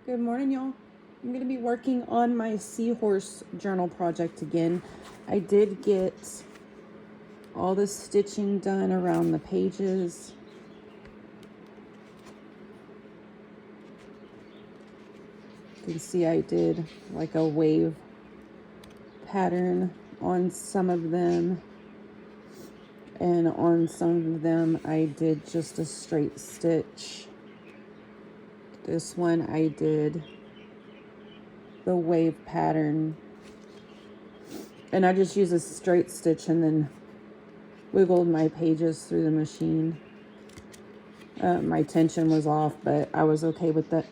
Good morning, y'all. I'm going to be working on my Seahorse journal project again. I did get all the stitching done around the pages. You can see I did like a wave pattern on some of them, and on some of them I did just a straight stitch. This one I did the wave pattern, and I just used a straight stitch and then wiggled my pages through the machine. My tension was off, but I was okay with that.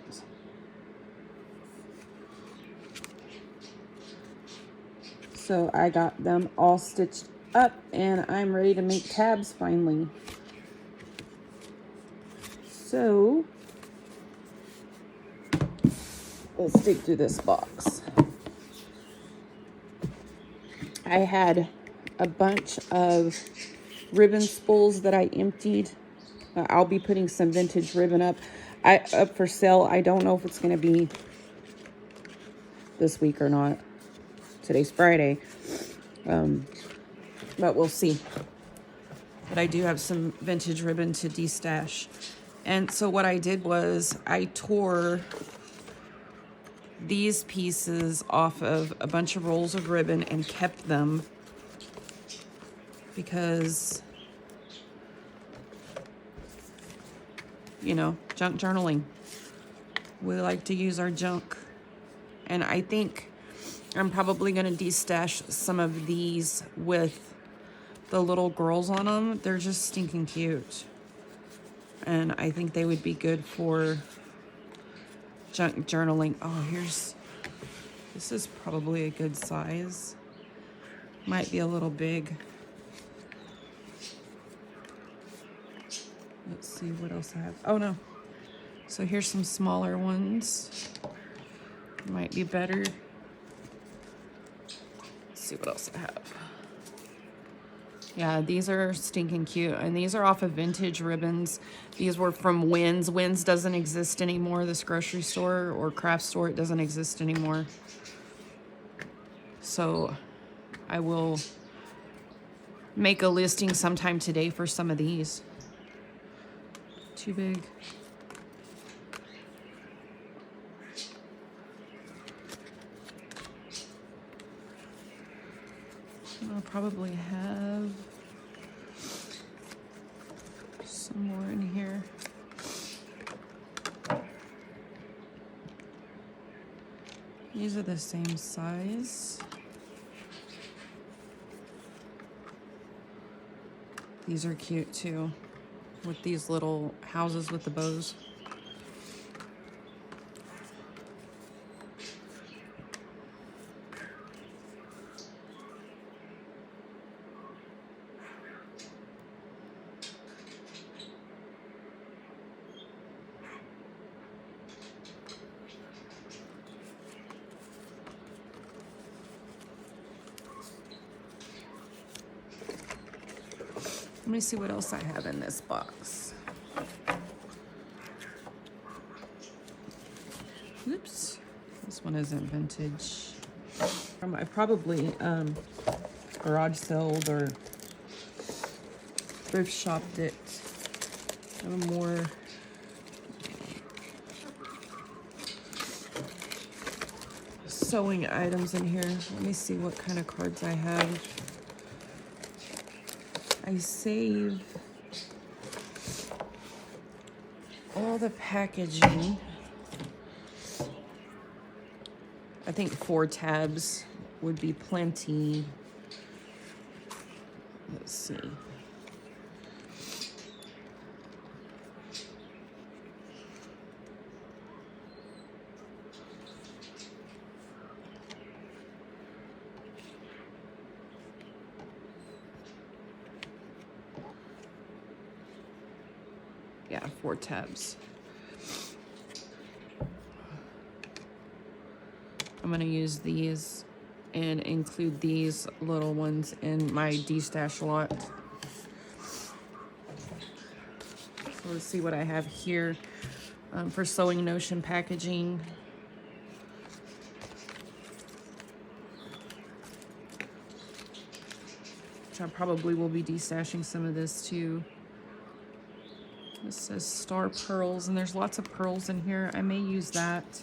So I got them all stitched up and I'm ready to make tabs finally. So let's dig through this box. I had a bunch of ribbon spools that I emptied. I'll be putting some vintage ribbon up for sale. I don't know if it's going to be this week or not. Today's Friday. But we'll see. But I do have some vintage ribbon to destash. And so what I did was I tore these pieces off of a bunch of rolls of ribbon and kept them because, you know, junk journaling. We like to use our junk. And I think I'm probably going to destash some of these with the little girls on them. They're just stinking cute. And I think they would be good for junk journaling. Oh, this is probably a good size. Might be a little big. Let's see what else I have. Oh no. So here's some smaller ones. Might be better. Let's see what else I have. Yeah, these are stinking cute. And these are off of vintage ribbons. These were from Wynn's. Wynn's doesn't exist anymore. This grocery store or craft store, it doesn't exist anymore. So I will make a listing sometime today for some of these. Too big. I'll probably have some more in here. These are the same size. These are cute too, with these little houses with the bows. Let me see what else I have in this box. Oops, this one isn't vintage. I probably garage sold or thrift shopped it. More sewing items in here. Let me see what kind of cards I have. I save all the packaging. I think 4 tabs would be plenty. Let's see. Yeah, 4 tabs. I'm going to use these and include these little ones in my destash lot. So let's see what I have here for Sewing Notion packaging. which I probably will be destashing some of this too. This says star pearls, and there's lots of pearls in here. I may use that.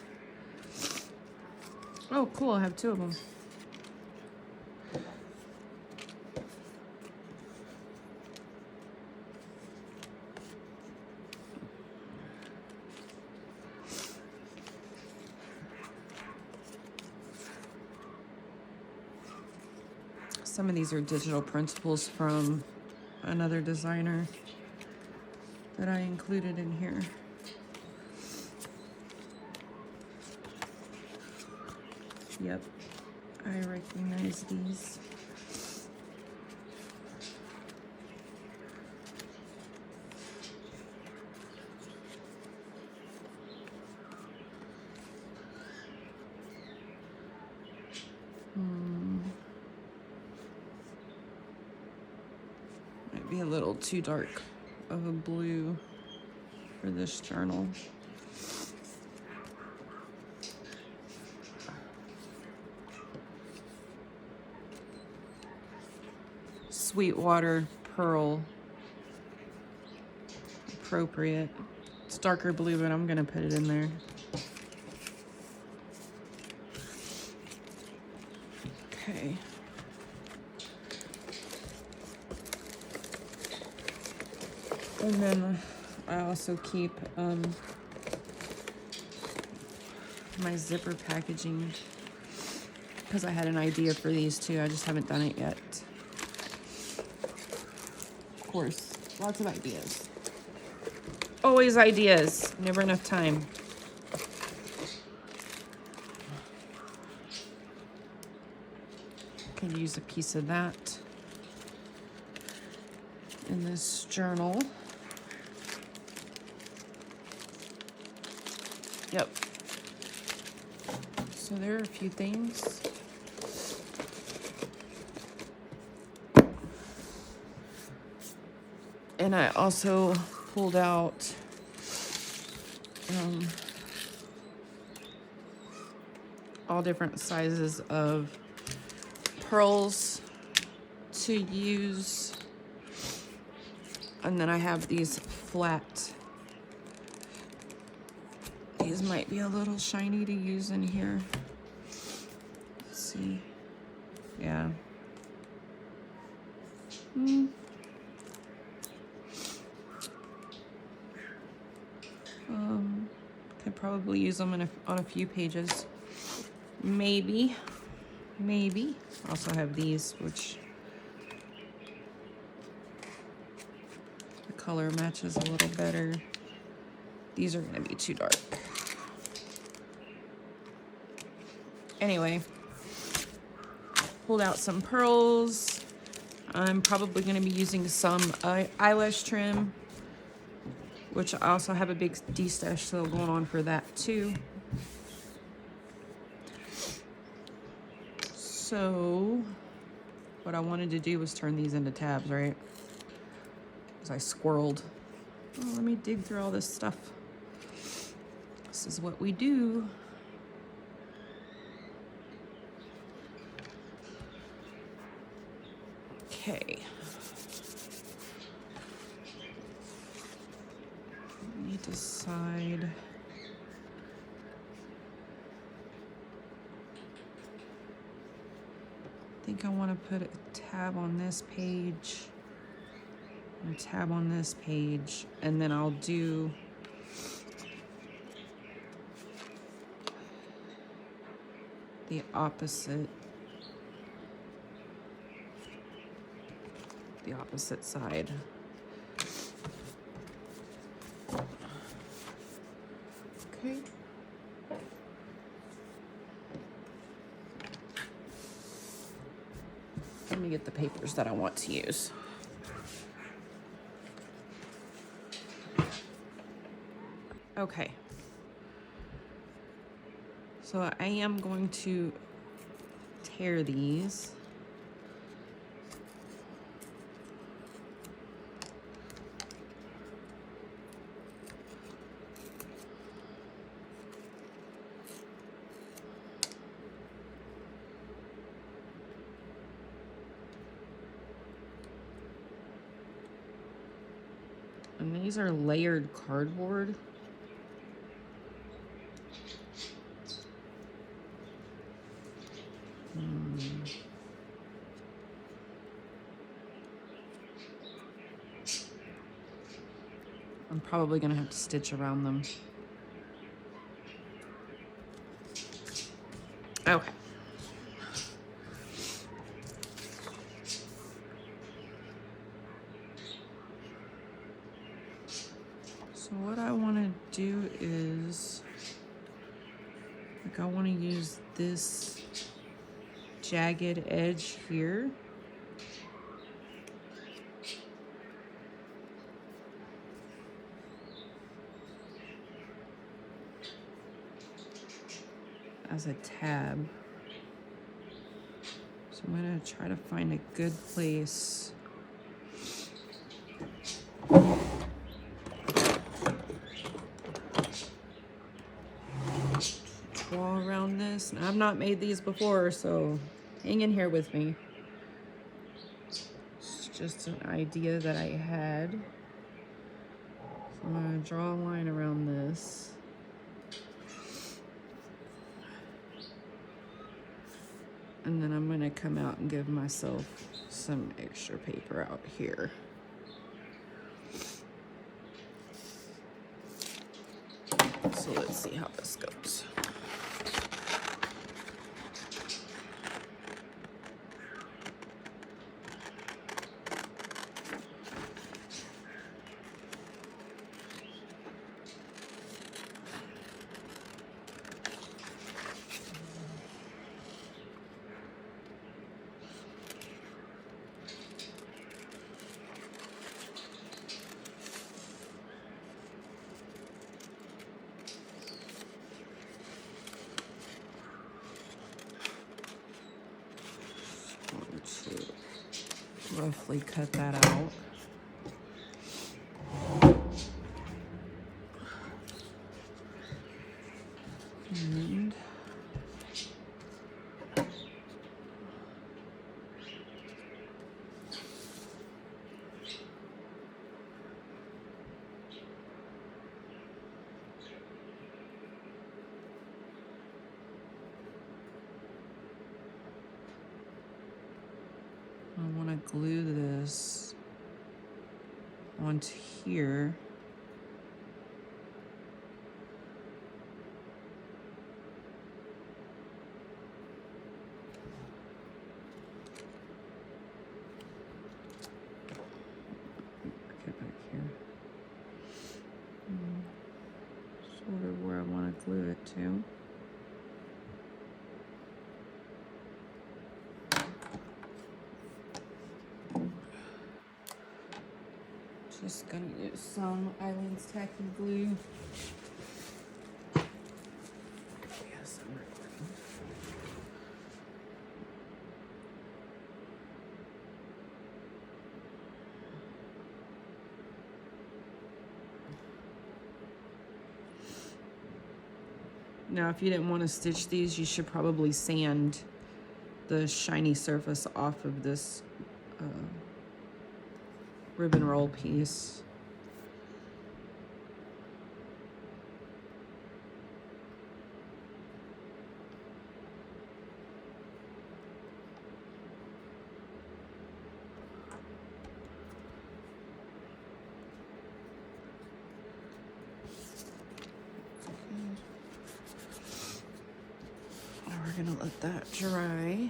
Oh, cool, I have 2 of them. Some of these are digital printables from another designer that I included in here. Yep, I recognize these. Might be a little too dark of a blue for this journal. Sweetwater pearl, appropriate. It's darker blue, but I'm gonna put it in there. Okay. And then I also keep my zipper packaging because I had an idea for these too. I just haven't done it yet. Of course, lots of ideas. Always ideas, never enough time. Could use a piece of that in this journal. Yep. So there are a few things. And I also pulled out all different sizes of pearls to use. And then I have these flat. These might be a little shiny to use in here. Let's see. Yeah. Could probably use them on a few pages. Maybe. I also have these, which the color matches a little better. These are gonna be too dark. Anyway, pulled out some pearls. I'm probably gonna be using some eyelash trim, which I also have a big destash sale going on for that too. So what I wanted to do was turn these into tabs, right? Because I squirreled. Oh, let me dig through all this stuff. This is what we do. Okay. Let me decide. I think I want to put a tab on this page, and a tab on this page, and then I'll do the opposite side. Okay. Let me get the papers that I want to use. Okay. So I am going to tear these. These are layered cardboard. I'm probably gonna have to stitch around them. Okay. So what I want to do is, like, I want to use this jagged edge here. As a tab. So I'm gonna try to find a good place. Draw around this. And I've not made these before, so hang in here with me. It's just an idea that I had. So I'm gonna draw a line around this. And then I'm gonna come out and give myself some extra paper out here. So let's see how this goes. Roughly cut that out. And I want to glue this onto here. Get back here. Sort of where I want to glue it to. Just gonna use some Island's Tacky glue. Yes, I'm recording. Now, if you didn't want to stitch these, you should probably sand the shiny surface off of this ribbon roll piece. Now we're gonna let that dry.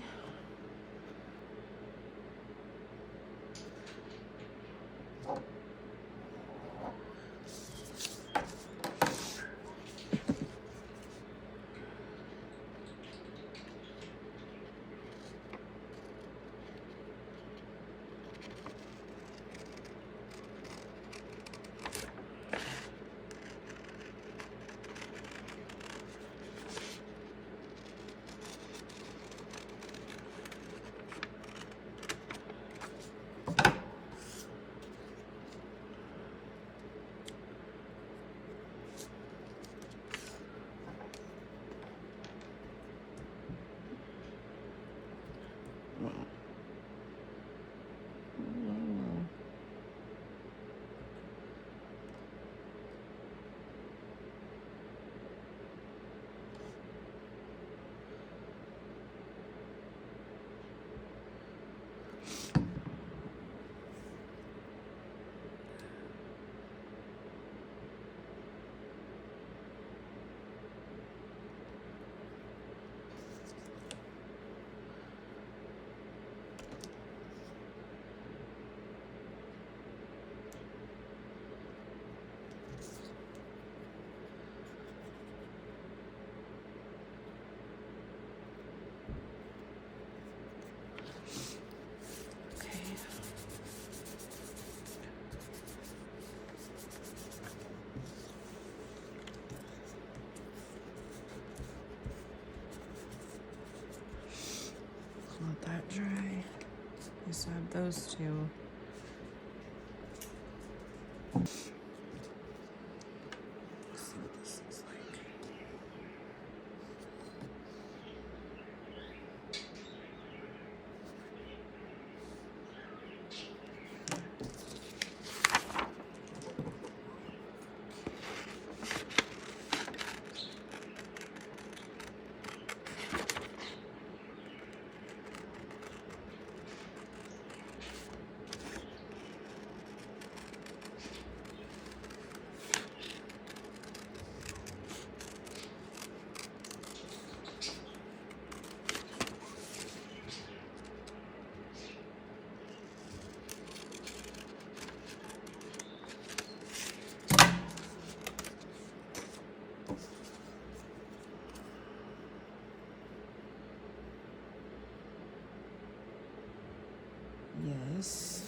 dry. Okay, so I have those two. Let's see what this looks like. Yes.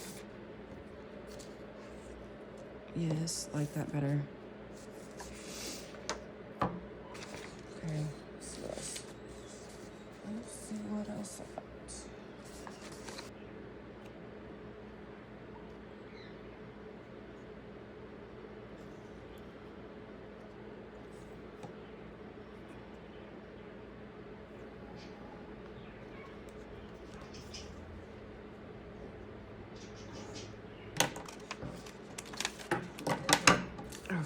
Yes, like that better. Okay, so let's see what else I got. Okay.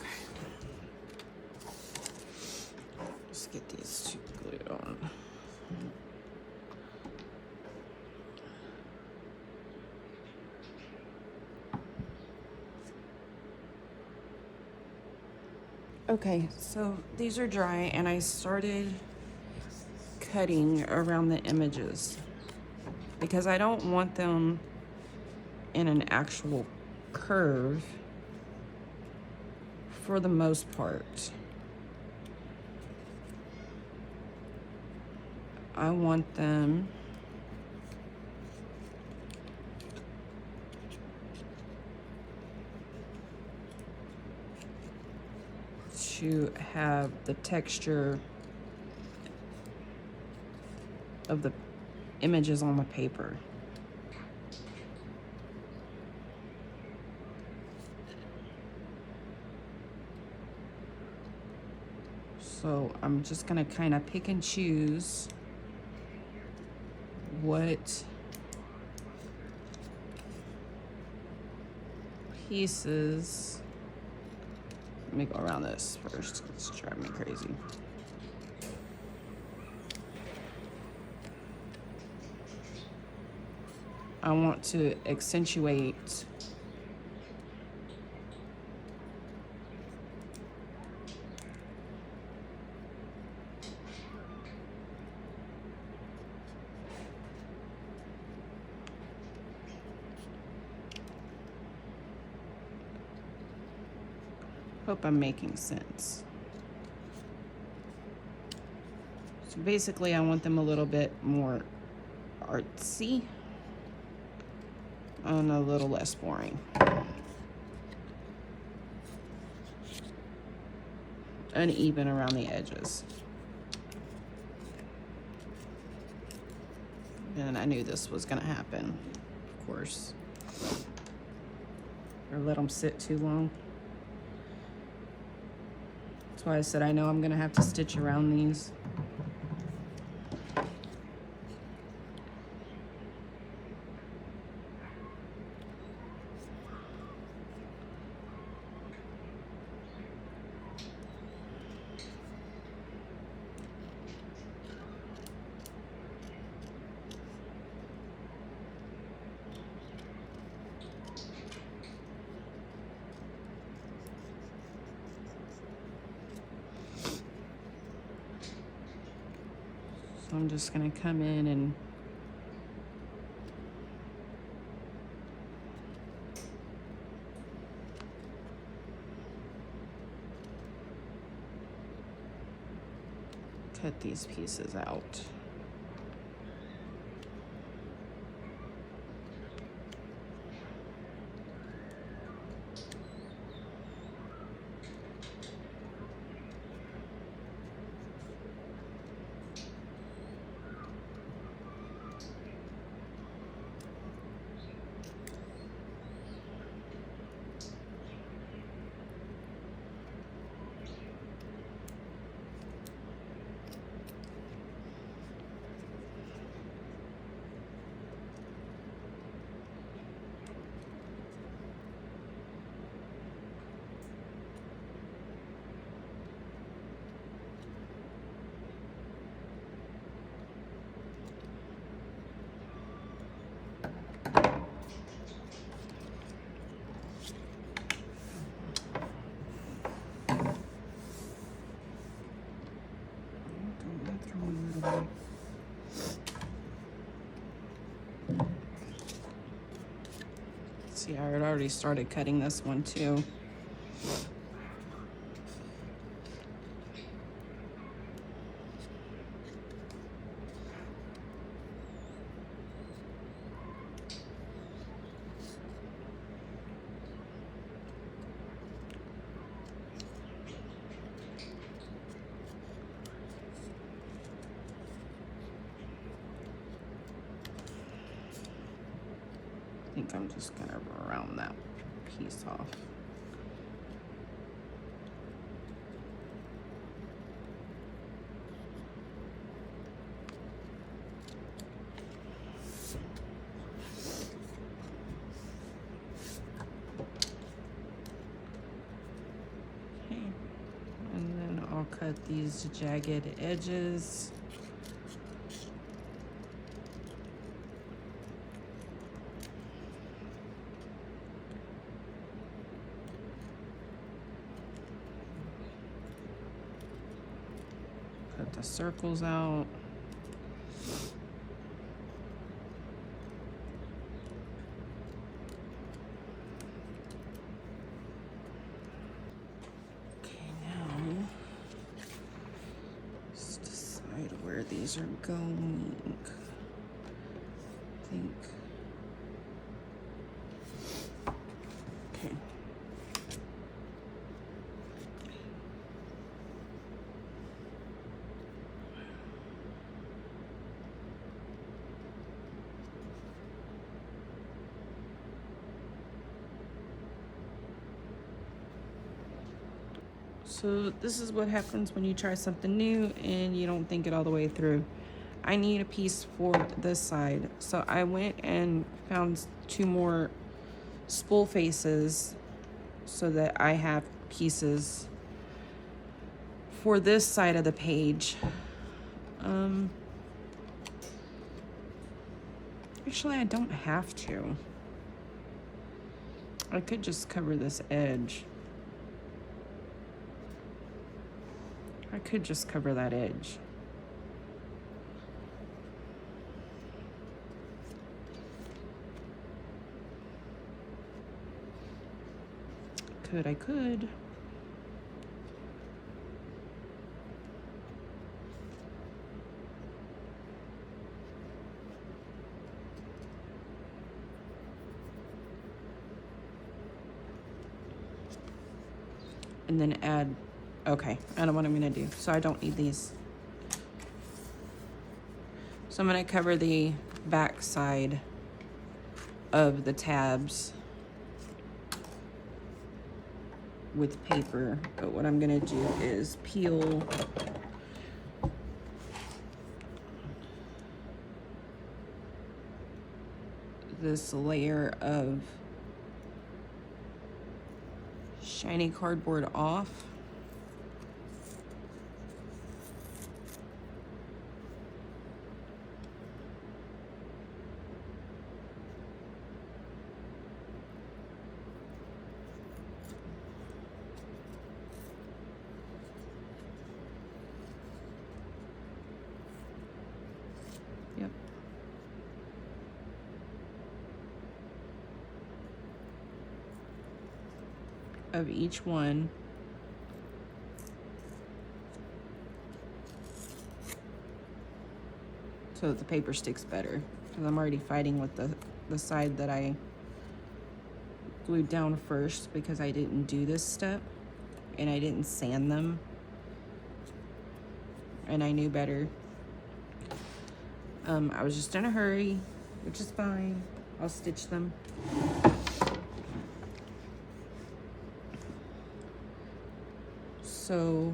Let's get these two glued on. Okay, so these are dry and I started cutting around the images because I don't want them in an actual curve for the most part. I want them to have the texture of the images on the paper. So I'm just gonna kind of pick and choose what pieces. Let me go around this first. It's driving me crazy. I want to accentuate hope I'm making sense. So basically I want them a little bit more artsy and a little less boring. Uneven around the edges. And I knew this was gonna happen, of course. Or let them sit too long. That's why I said I know I'm gonna have to stitch around these. So I'm just gonna come in and cut these pieces out. See, I had already started cutting this one too. I think I'm just gonna round that piece off. Okay, and then I'll cut these jagged edges. Cut the circles out. Okay, now let's decide where these are going. I think. Okay. So this is what happens when you try something new and you don't think it all the way through. I need a piece for this side. So I went and found 2 more spool faces so that I have pieces for this side of the page. Actually, I don't have to. I could just cover this edge. I could just cover that edge. I could. And then add, okay, I know what I'm gonna do. So I don't need these. So I'm gonna cover the back side of the tabs with paper, but what I'm gonna do is peel this layer of shiny cardboard off. Yep. Of each one. So that the paper sticks better. Because I'm already fighting with the side that I glued down first because I didn't do this step and I didn't sand them. And I knew better. I was just in a hurry, which is fine. I'll stitch them. So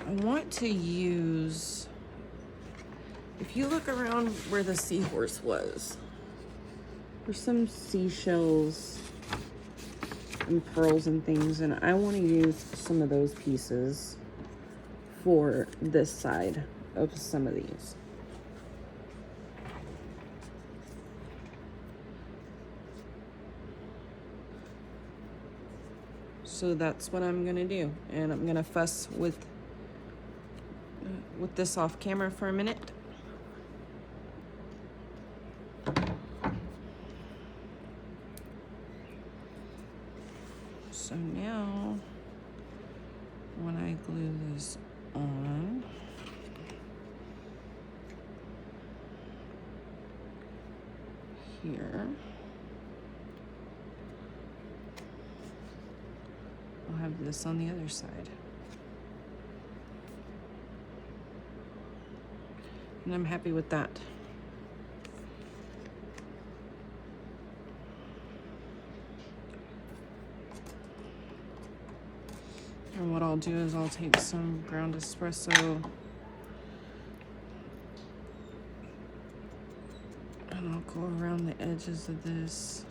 I want to use, if you look around where the Seahorse was, there's some seashells and pearls and things, and I want to use some of those pieces for this side of some of these. So that's what I'm gonna do, and I'm gonna fuss with this off camera for a minute. So now, when I glue this on, here, I'll have this on the other side. And I'm happy with that. And what I'll do is I'll take some ground espresso and I'll go around the edges of this.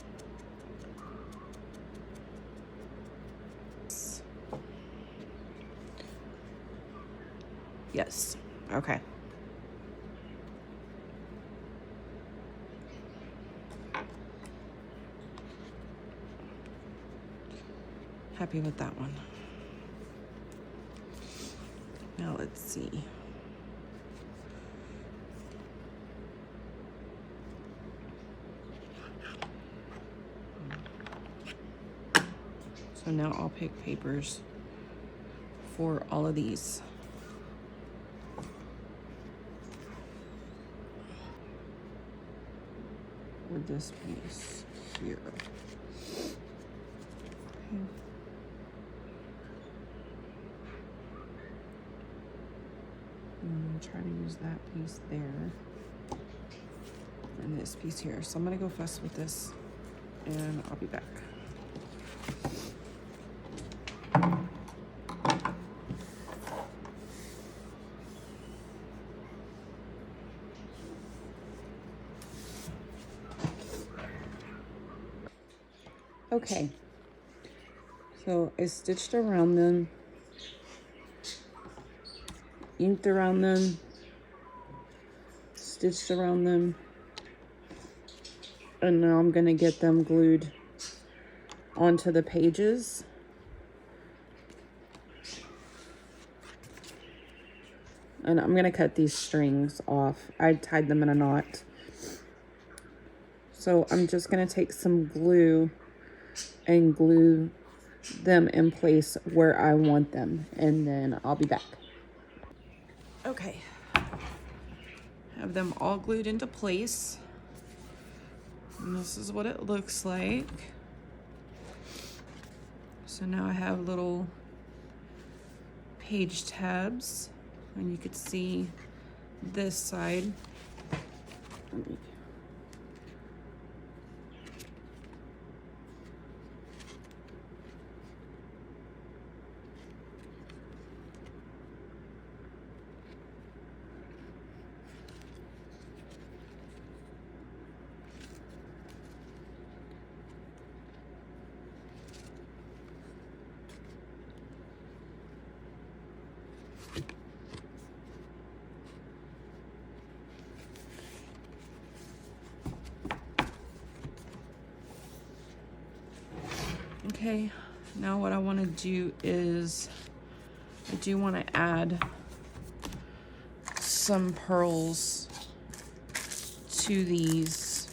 Yes, okay. Happy with that one. Now let's see. So now I'll pick papers for all of these. With this piece here. Okay. Try to use that piece there and this piece here. So I'm gonna go fuss with this and I'll be back. Okay, so I stitched around them, inked around them, stitched around them, and now I'm gonna get them glued onto the pages. And I'm gonna cut these strings off. I tied them in a knot. So I'm just gonna take some glue and glue them in place where I want them, and then I'll be back. Okay, have them all glued into place, and this is what it looks like. So now I have little page tabs, and you could see this side. Okay, now what I want to do is I do want to add some pearls to these.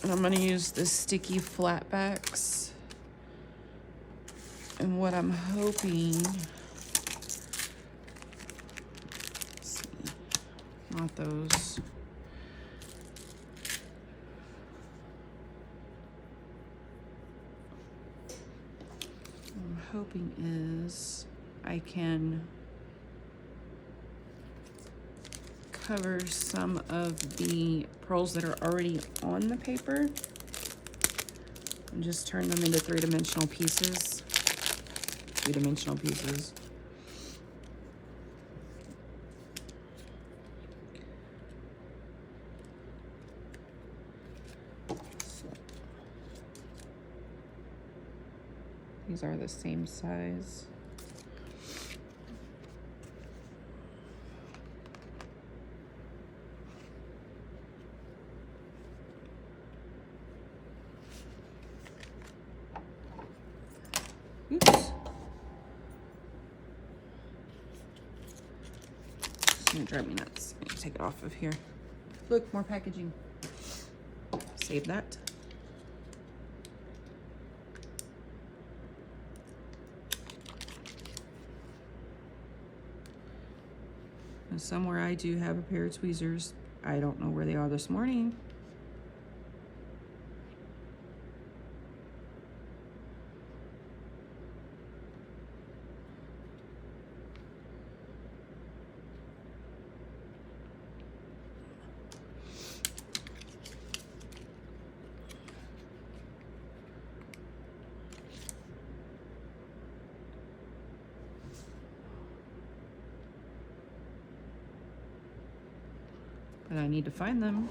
And I'm going to use the sticky flatbacks. And what I'm hoping, let's see, not those. Hoping is I can cover some of the pearls that are already on the paper and just turn them into three-dimensional pieces. Two-dimensional pieces. These are the same size. drive me nuts. I need to take it off of here. Look, more packaging. Save that. And somewhere I do have a pair of tweezers. I don't know where they are this morning. But I need to find them.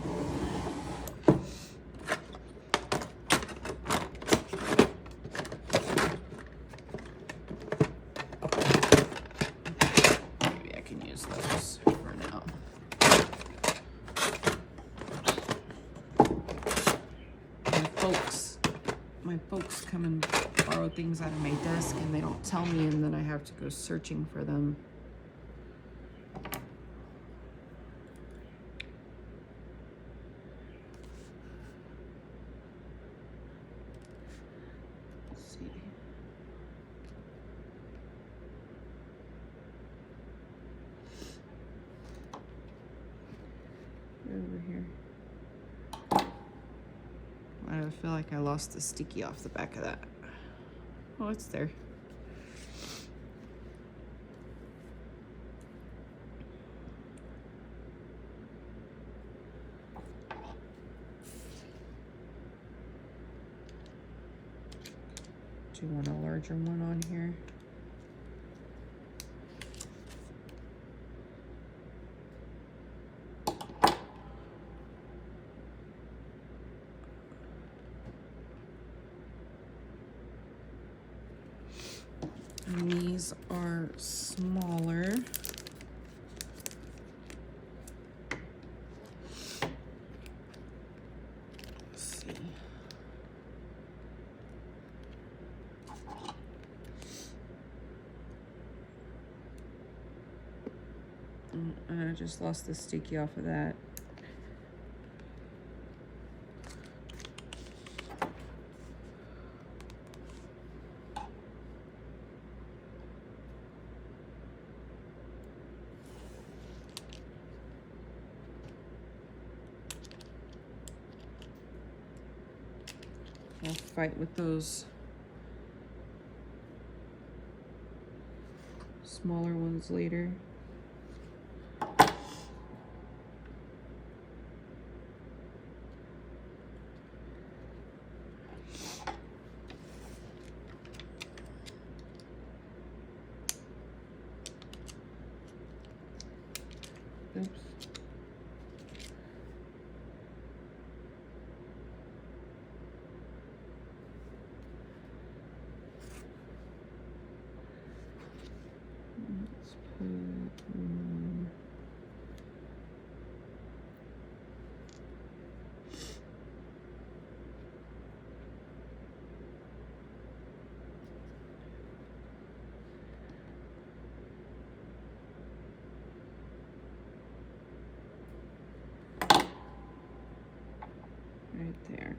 Maybe I can use those for now. My folks come and borrow things out of my desk and they don't tell me, and then I have to go searching for them. Over here. I feel like I lost the sticky off the back of that. Oh, it's there. Do you want a larger one on here? And these are smaller. Let's see. And I just lost the sticky off of that. I'll fight with those smaller ones later. Oops. Let's put right there.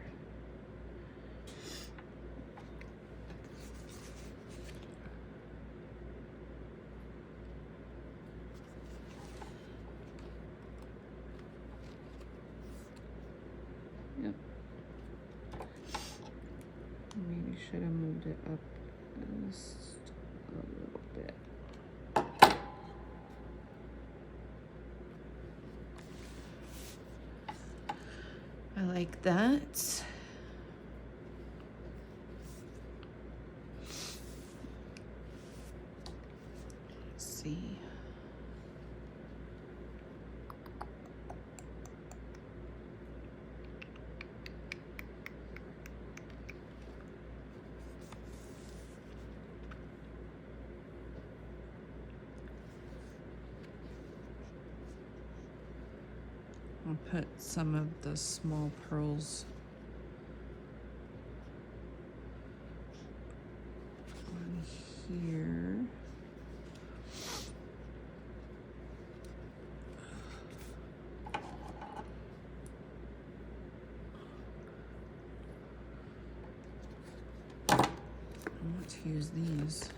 Yep. Maybe should have moved it up just a little bit. I like that. Let's see. I'll put some of the small pearls on here. like to use these.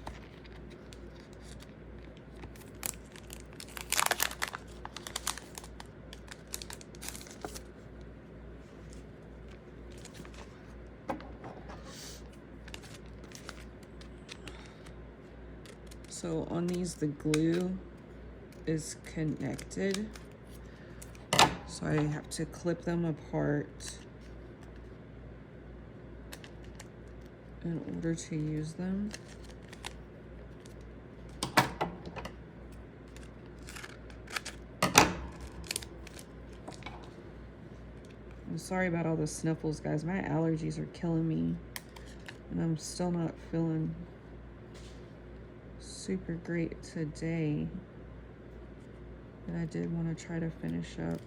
So on these, the glue is connected. So I have to clip them apart in order to use them. I'm sorry about all the sniffles, guys. My allergies are killing me, and I'm still not feeling super great today. But I did want to try to finish up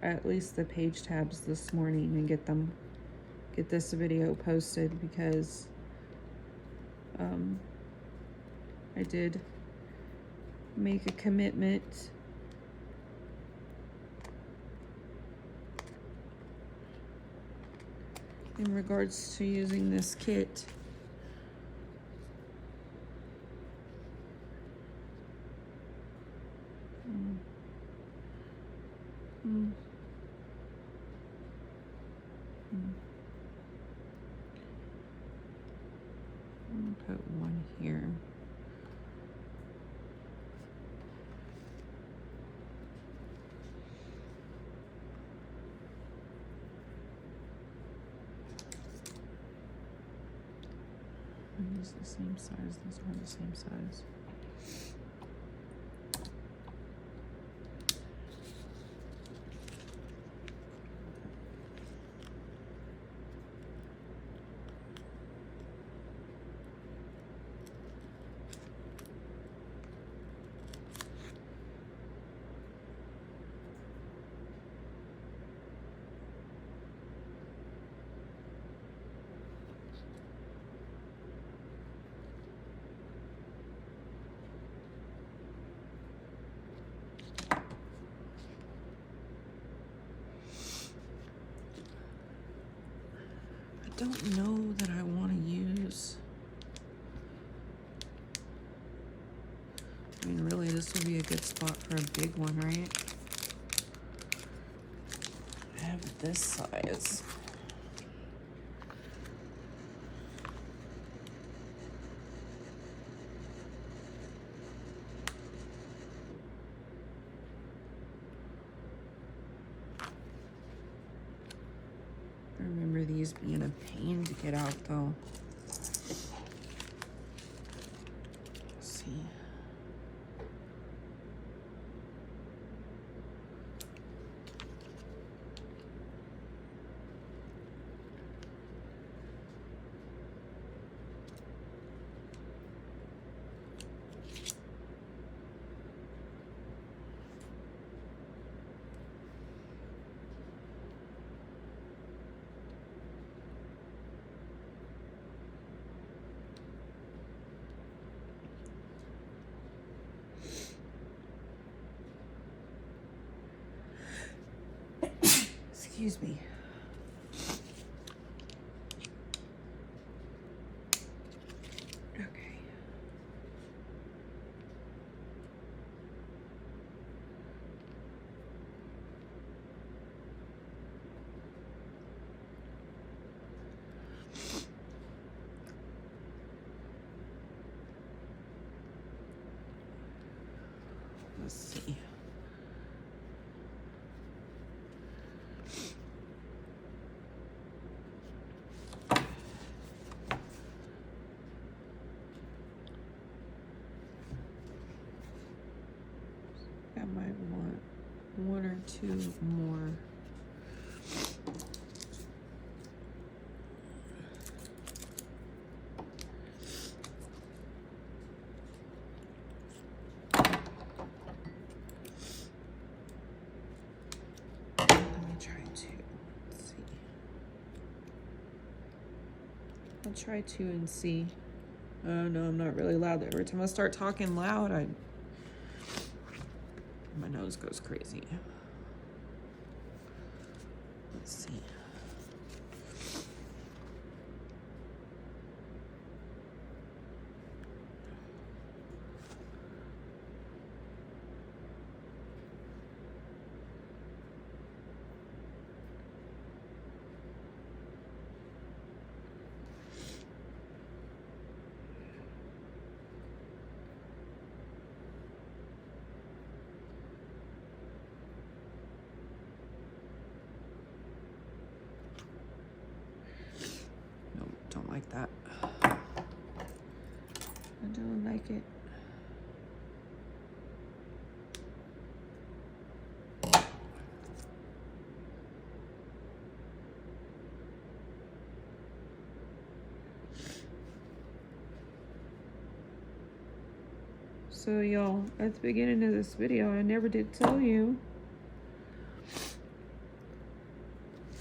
at least the page tabs this morning and get this video posted, because I did make a commitment in regards to using this kit. I'm gonna put one here. Are these the same size? These are the same size. I don't know that I want to use. I mean, really, this would be a good spot for a big one, right? I have this size. I remember these being a pain to get out, though. Let's see. Excuse me. Okay. Let's see. I might want one or two more. I'll try two and see. Oh no, I'm not really loud. Every time I start talking loud, my nose goes crazy. Let's see. pocket. So y'all, at the beginning of this video, I never did tell you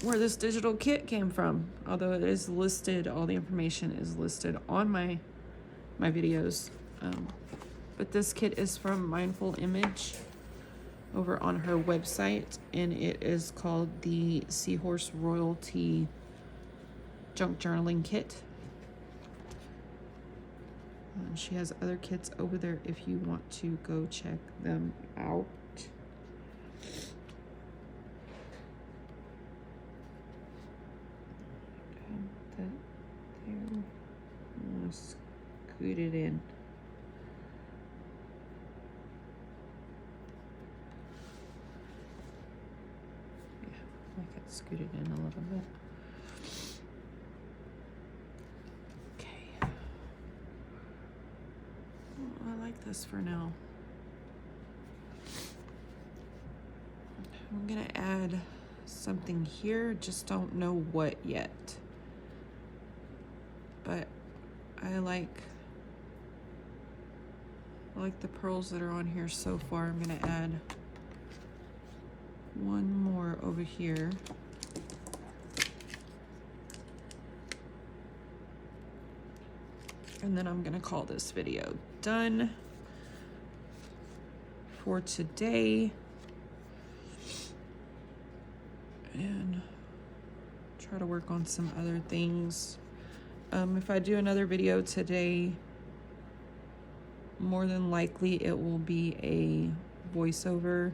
where this digital kit came from, although it is listed, all the information is listed on my videos. But this kit is from Mindful Image over on her website, and it is called the Seahorse Royalty Junk Journaling Kit. She has other kits over there if you want to go check them out. I'm gonna scoot it in. Yeah, like it scooted in a little bit. Okay. Oh, I like this for now. I'm gonna add something here, just don't know what yet. But I like the pearls that are on here so far. I'm gonna add one more over here. And then I'm gonna call this video done for today. And try to work on some other things. If I do another video today, more than likely it will be a voiceover.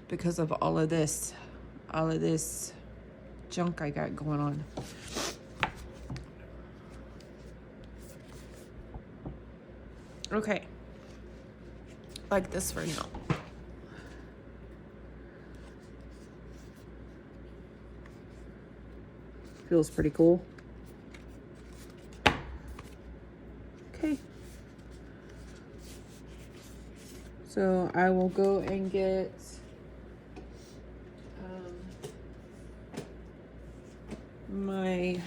Because of all of this junk I got going on. Okay, like this for now. Feels pretty cool. Okay. So I will go and get my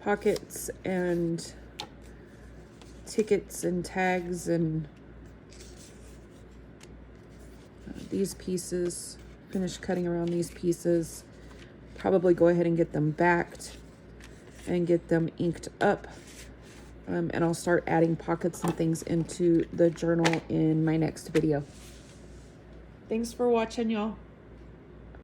pockets and tickets and tags and these pieces, finish cutting around these pieces, probably go ahead and get them backed and get them inked up, and I'll start adding pockets and things into the journal in my next video. Thanks for watching, y'all.